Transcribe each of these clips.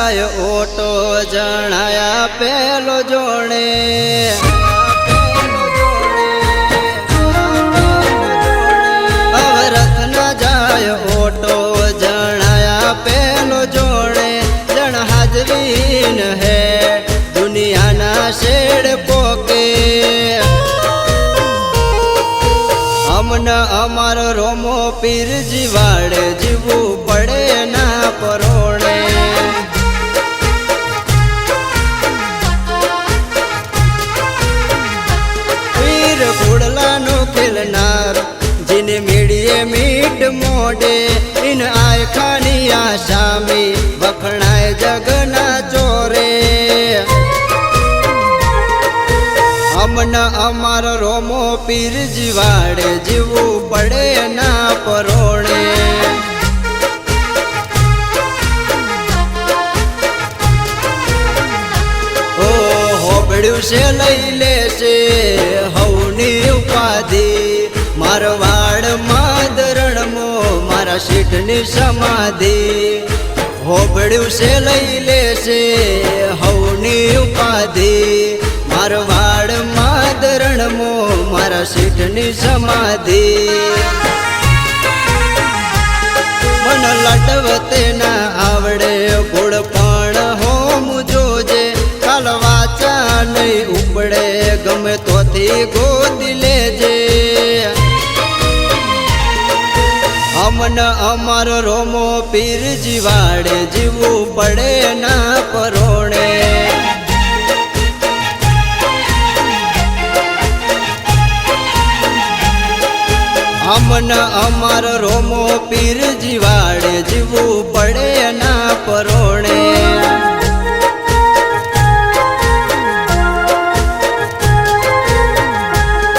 જાય ઓટો જણાયા પેલો જોડે અવરથ ના જાય ઓટો જણાયા પેલો જોડે જણ હાજરીન હે દુનિયાના શેડ પોકે અમને અમારો રોમો પીર જીવાડે જીવવું પડે ના પરોણે પીર ઘોડલાનો ખેલનાર જીને મેળીએ મીઠ મોડે ઇન આય ખાની આશામી વખણાય જગના ચોરે અમને અમારો રોમો પીર જીવાડે જીવવું પડે ના પરોણે ઓ હોબળ્યું છે લઈ લેશે હવની ઉપાધિ મારવાડ માદરણમો મારા શીઠની સમાધિ હોબળ્યું છે લઈ લેશે હવની ઉપાધિ મારવાડ માદરણમો મારા શીઠની સમાધિ મન લટવતે ના આવડે ગોળ પણ હોમ જોજે કાલ વાચા નહીં ઉપડે ગમે તોથી ગોદી લેજે અમને અમારો રોમો પીર જીવાડે જીવવું પડે ના પરોણે અમને અમારો રોમો પીર જીવાડે જીવવું પડે ના પરોણે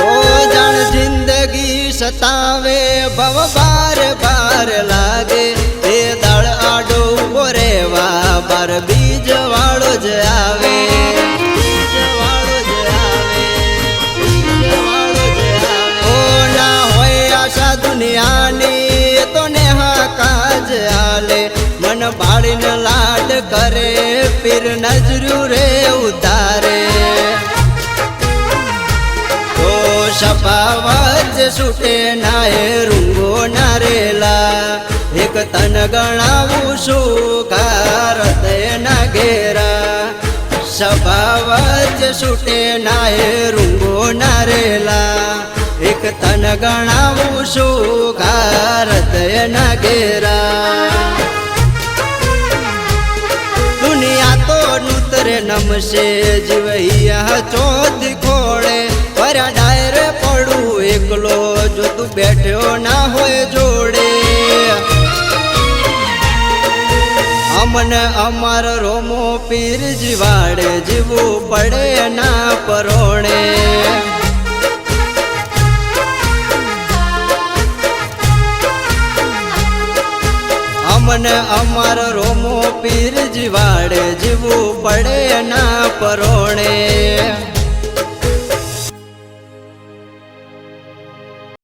ઓ જાણ જિંદગી સતાવે ભવ બાર બાર લાગે એ દાળ આડો ઉભો રેવા બાર બીજ વાળો જ આવે દુનિયાની તો નેહા કાજ આલે મન બાળીને લાડ કરે પીર નજર્યું રે ઉતારે તો સપાવત છૂટે નાય રૂંગો નારેલા એક તન ગણાવું શું કારત ના ઘેરા સપાવત છૂટે નાય રૂંગો નારેલા એક તન ગણાવું શું કારતય ના ઘેરા દુનિયા તો નૂતરે નમશે જીવૈયા ચોથી ખોળે ભર્યા ડાયરે પડું એકલો જો તું બેઠ્યો ના હોય જોડે અમને અમારો રોમો પીર જીવાડે જીવવું પડે ના પરોણે અમને અમારો રોમો પીર જીવાડે જીવવું પડે ના પરોણે